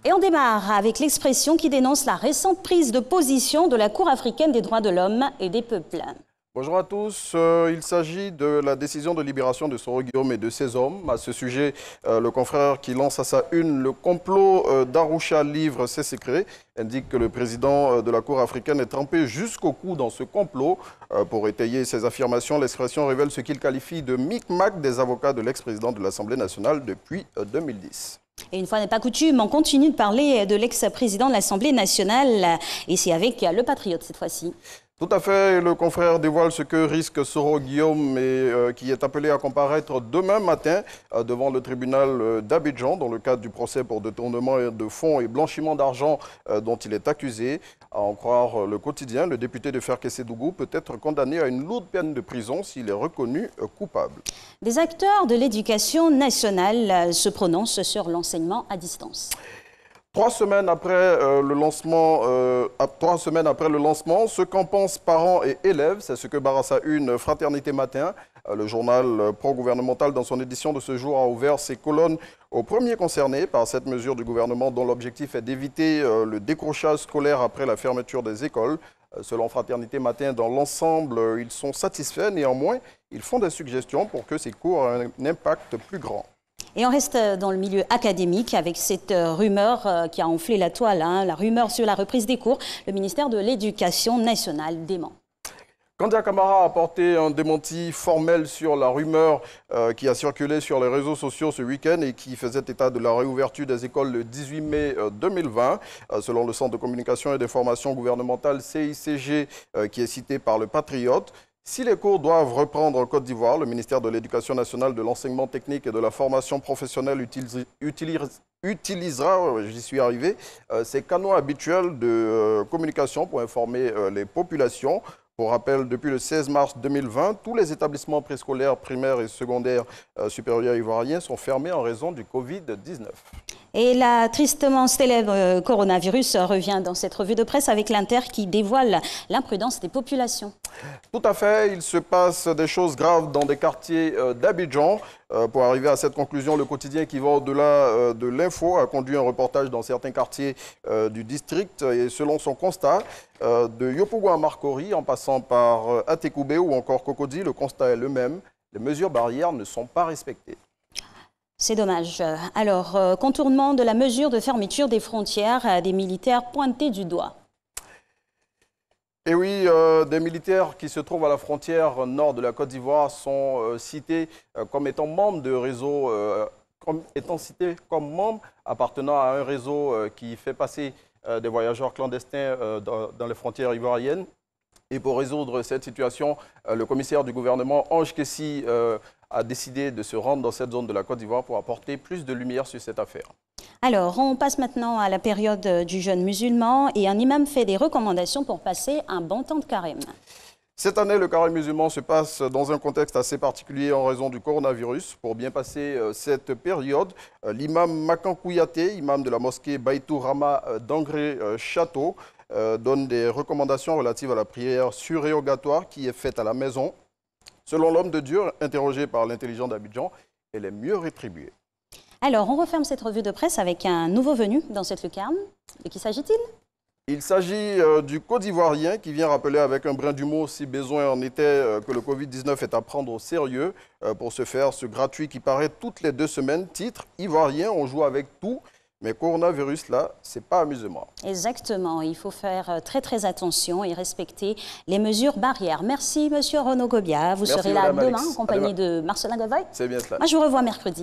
Et on démarre avec l'expression qui dénonce la récente prise de position de la Cour africaine des droits de l'homme et des peuples. Bonjour à tous. Il s'agit de la décision de libération de Soro Guillaume et de ses hommes. À ce sujet, le confrère qui lance à sa une le complot d'Arusha livre ses secrets indique que le président de la Cour africaine est trempé jusqu'au cou dans ce complot. Pour étayer ses affirmations, l'expression révèle ce qu'il qualifie de micmac des avocats de l'ex-président de l'Assemblée nationale depuis 2010. Et une fois n'est pas coutume, on continue de parler de l'ex-président de l'Assemblée nationale. Et c'est avec le Patriote cette fois-ci. Tout à fait. Le confrère dévoile ce que risque Soro Guillaume, qui est appelé à comparaître demain matin devant le tribunal d'Abidjan dans le cadre du procès pour détournement de fonds et blanchiment d'argent dont il est accusé. À en croire le quotidien, le député de Ferkessé-Dougou peut être condamné à une lourde peine de prison s'il est reconnu coupable. Des acteurs de l'éducation nationale se prononcent sur l'enseignement à distance. 3 semaines après le lancement, ce qu'en pensent parents et élèves, c'est ce que barre à sa une Fraternité Matin. Le journal pro-gouvernemental, dans son édition de ce jour, a ouvert ses colonnes aux premiers concernés par cette mesure du gouvernement dont l'objectif est d'éviter le décrochage scolaire après la fermeture des écoles. Selon Fraternité Matin, dans l'ensemble, ils sont satisfaits. Néanmoins, ils font des suggestions pour que ces cours aient un impact plus grand. Et on reste dans le milieu académique avec cette rumeur qui a enflé la toile, la rumeur sur la reprise des cours. Le ministère de l'Éducation nationale dément. Kandia Camara a apporté un démenti formel sur la rumeur qui a circulé sur les réseaux sociaux ce week-end et qui faisait état de la réouverture des écoles le 18 mai 2020. Selon le Centre de communication et d'information gouvernementale CICG qui est cité par le Patriote, si les cours doivent reprendre en Côte d'Ivoire, le ministère de l'Éducation nationale, de l'enseignement technique et de la formation professionnelle utilisera, j'y suis arrivé, ses canaux habituels de communication pour informer les populations. Pour rappel, depuis le 16 mars 2020, tous les établissements préscolaires, primaires et secondaires supérieurs ivoiriens sont fermés en raison du Covid-19. Et la tristement célèbre coronavirus revient dans cette revue de presse avec l'Inter qui dévoile l'imprudence des populations. Tout à fait, il se passe des choses graves dans des quartiers d'Abidjan. Pour arriver à cette conclusion, le quotidien qui va au-delà de l'info a conduit un reportage dans certains quartiers du district. Et selon son constat, de Yopougon à Marcory, en passant par Atekoubé ou encore Cocody, le constat est le même. Les mesures barrières ne sont pas respectées. C'est dommage. Alors, contournement de la mesure de fermeture des frontières, des militaires pointés du doigt. Et oui, des militaires qui se trouvent à la frontière nord de la Côte d'Ivoire sont cités comme étant membres de réseaux, comme membres appartenant à un réseau qui fait passer des voyageurs clandestins dans les frontières ivoiriennes. Et pour résoudre cette situation, le commissaire du gouvernement, Ange Kessi, a décidé de se rendre dans cette zone de la Côte d'Ivoire pour apporter plus de lumière sur cette affaire. Alors, on passe maintenant à la période du jeûne musulman et un imam fait des recommandations pour passer un bon temps de carême. Cette année, le carême musulman se passe dans un contexte assez particulier en raison du coronavirus. Pour bien passer cette période, l'imam Makan Kouyaté, imam de la mosquée Baïtou Rama d'Angré Château, donne des recommandations relatives à la prière surérogatoire qui est faite à la maison. Selon l'homme de Dieu, interrogé par l'intelligent d'Abidjan, elle est mieux rétribuée. Alors, on referme cette revue de presse avec un nouveau venu dans cette lucarne. De qui s'agit-il ? Il s'agit du Côte d'Ivoirien qui vient rappeler avec un brin d'humour, si besoin en était, que le Covid-19 est à prendre au sérieux. Pour ce faire, ce gratuit qui paraît toutes les 2 semaines, titre « Ivoirien, on joue avec tout ». Mais coronavirus, là, c'est pas amusement. Exactement. Il faut faire très attention et respecter les mesures barrières. Merci, monsieur Renaud Gobia. Vous serez là demain en compagnie de Marcelin Gavoy. C'est bien cela. Moi, je vous revois mercredi.